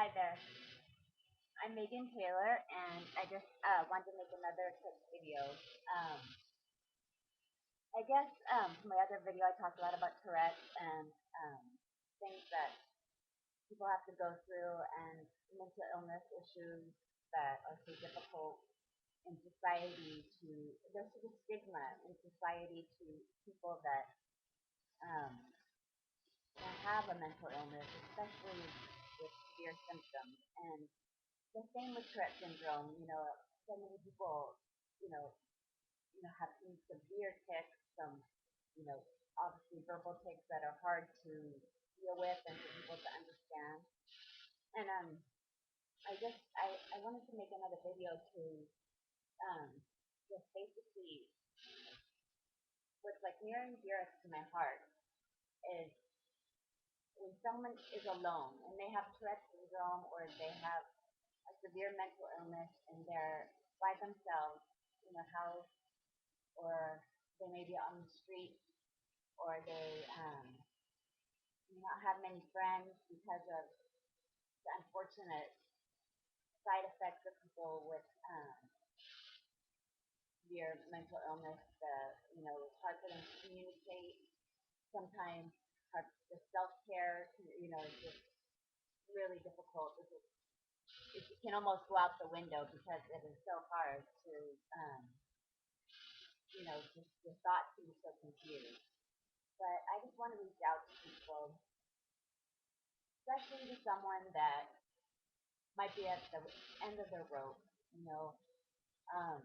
Hi there. I'm Megan Taylor, and I just wanted to make another quick video. Um, I guess from my other video, I talked a lot about Tourettes and things that people have to go through and mental illness issues that are so difficult in society there's such a stigma in society to people that um, have a mental illness, especially with severe symptoms. And the same with Tourette syndrome. So many people, you know, have some severe tics, some, you know, obviously verbal tics that are hard to deal with and for people to understand. And I wanted to make another video to just basically what's like near and dearest to my heart is when someone is alone and they have Tourette syndrome or they have a severe mental illness and they're by themselves in a house, or they may be on the street, or they may not have many friends because of the unfortunate side effects of people with severe mental illness. It's hard for them to communicate. Sometimes the self-care, is just really difficult. It can almost go out the window because it is so hard to, just your thoughts can be so confused. But I just want to reach out to people, especially to someone that might be at the end of their rope. You know, um,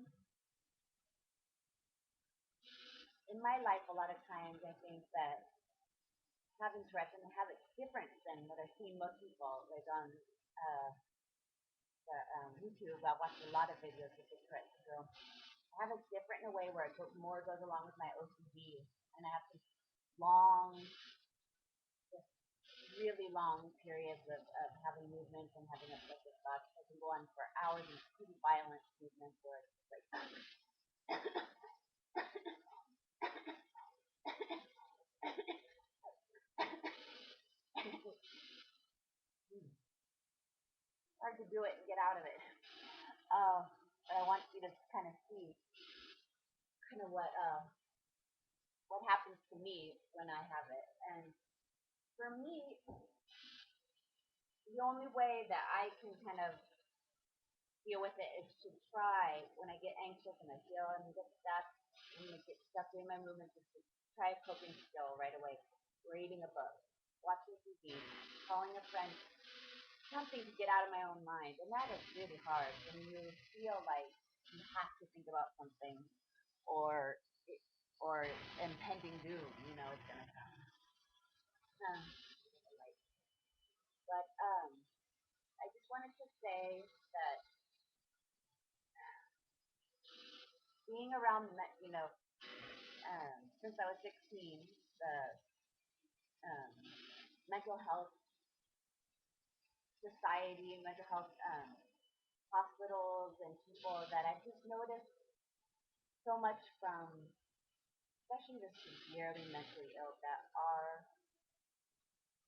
in my life, a lot of times I think that having Tourette's, and have it different than what I've seen most people, like on YouTube. I watched a lot of videos with the Tourette's syndrome. I have it different in a way where it more goes along with my OCD, and I have these long, just really long periods of having movements and having obsessive thoughts. I can go on for hours and pretty violent movements where it's just like hard to do it and get out of it. But I want you to kind of see kind of what happens to me when I have it. And for me, the only way that I can kind of deal with it is to try when I get anxious and I feel and get stuck and I get stuck doing my movements, is to try a coping skill right away. Reading a book, watching TV, calling a friend, something to get out of my own mind. And that is really hard when you feel like you have to think about something, or or impending doom, it's gonna come. Like, but I just wanted to say that being around, since I was 16, the mental health society, mental health hospitals, and people that I've just noticed so much from, especially the severely mentally ill that are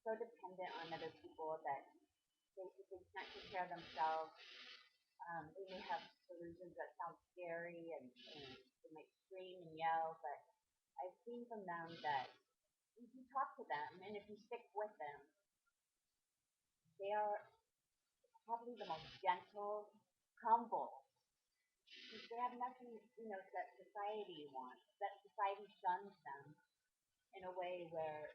so dependent on other people that basically can't take care of themselves. They may have delusions that sound scary, and they might scream and yell, but I've seen from them that if you talk to them and if you stick with them, they are probably the most gentle, humble, because they have nothing, that society wants, that society shuns them in a way where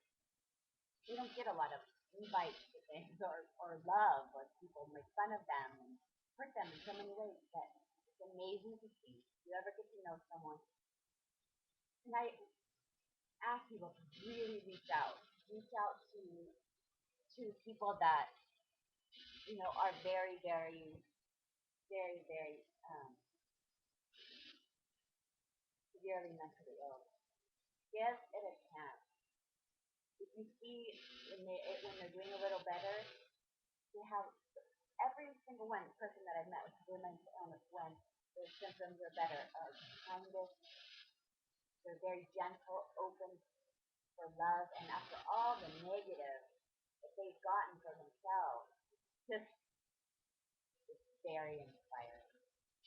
they don't get a lot of invites to things, or love, or people make fun of them and hurt them in so many ways that it's amazing to see. If you ever get to know someone, and I ask people to really reach out to people that are very, very, very, very severely mentally ill. Give it a chance. If you see when they're doing a little better, they have every single person that I've met with severe mental illness, when their symptoms are better, are kindest. They're very gentle, open for love, and after all the negative that they've gotten for themselves, just very inspiring.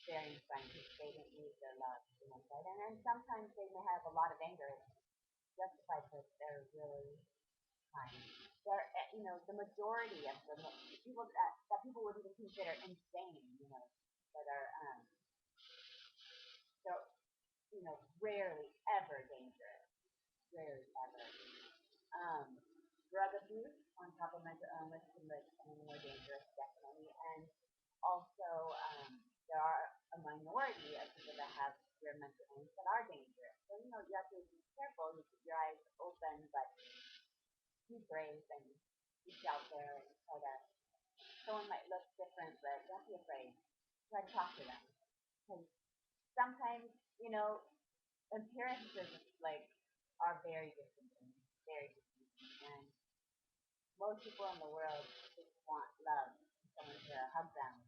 Very inspiring because they didn't use their love to one side. And then sometimes they may have a lot of anger justified because they're really kind. They're, the majority of the people that people would even consider insane, that are, so, rarely ever dangerous. Rarely ever. Um, Drug abuse on top of mental illness can make someone more dangerous, definitely. And also, there are a minority of people that have severe mental illness that are dangerous. So, you have to be careful. You keep your eyes open, but be brave and reach out there and try to. Someone might look different, but don't be afraid. Try to talk to them. Because sometimes, appearances are very different things, very different. And most people in the world just want love, someone to hug them,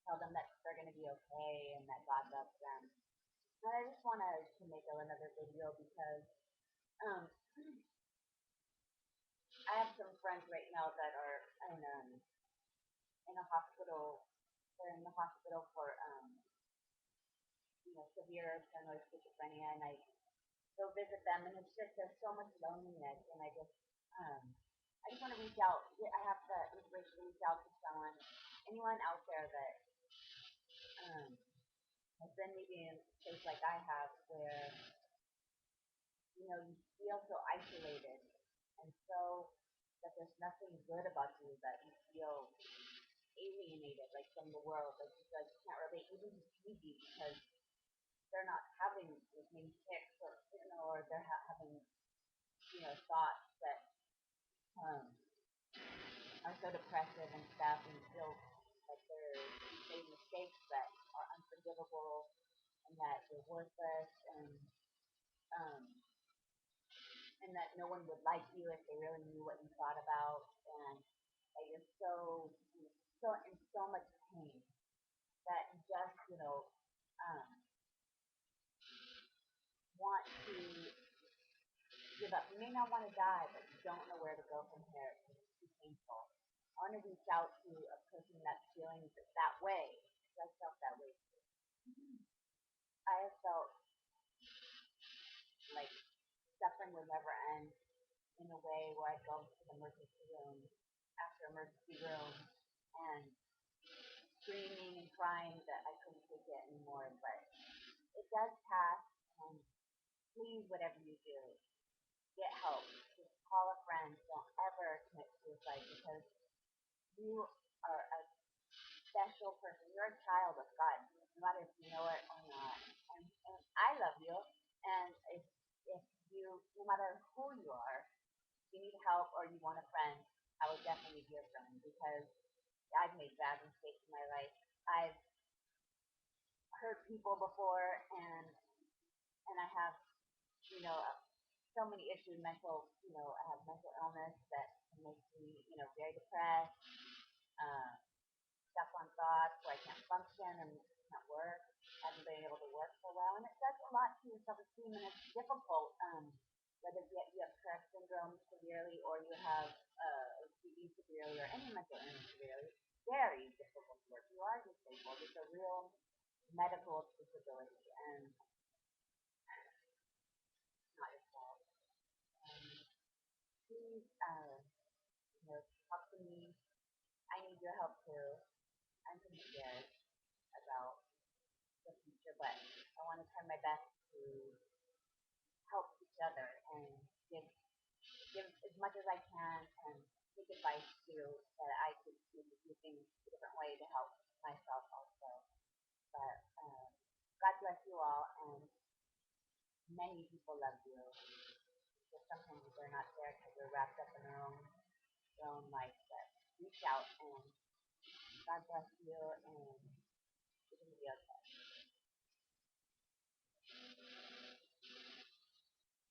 tell them that they're going to be okay and that God loves them. And I just wanted to make another video because um, I have some friends right now that are in a hospital. They're in the hospital for severe paranoid schizophrenia, and I go visit them, and it's just there's so much loneliness, and um, I just want to reach out. I have the inspiration to reach out to someone, anyone out there that um, has been maybe in a place like I have, where you feel so isolated, and so that there's nothing good about you, that you feel alienated, like from the world, like you guys can't relate even to TV because they're not having as many ticks, or they're having thoughts that um, are so depressive and stuff, and feel like they're making mistakes that are unforgivable, and that you're worthless, um, and that no one would like you if they really knew what you thought about, and that you're so in so much pain that you just want to give up. You may not want to die, but you don't know where to go from here. It's too painful. I want to reach out to a person that's feeling that way. I felt that way. I have felt like suffering will never end, in a way where I go to the emergency room after emergency room and screaming and crying that I couldn't take it anymore. But it does pass, and please, whatever you do, get help. Just call a friend. Don't ever commit suicide because you are a special person. You're a child of God, no matter if you know it or not. And I love you. And if you, no matter who you are, if you need help or you want a friend, I would definitely be your friend because I've made bad mistakes in my life. I've hurt people before, and I have, so many issues, I have mental illness that makes me, very depressed, uh, stuck on thoughts where I can't function and can't work. I haven't been able to work for a while, and it does a lot to your self-esteem, and it's difficult, whether you have Tourette's syndrome severely or you have OCD severely or any mental illness severely. Very difficult to work. You are disabled. It's a real medical disability, and it's not your fault. Um, Please, talk to me. I need your help too. I'm pretty scared about the future, but I want to try my best to help each other and give as much as I can and take advice too that I could maybe do things a different way to help myself also. But God bless you all, and many people love you. But sometimes they're not there because they're wrapped up in their own life. But reach out, and God bless you, and it's gonna be okay.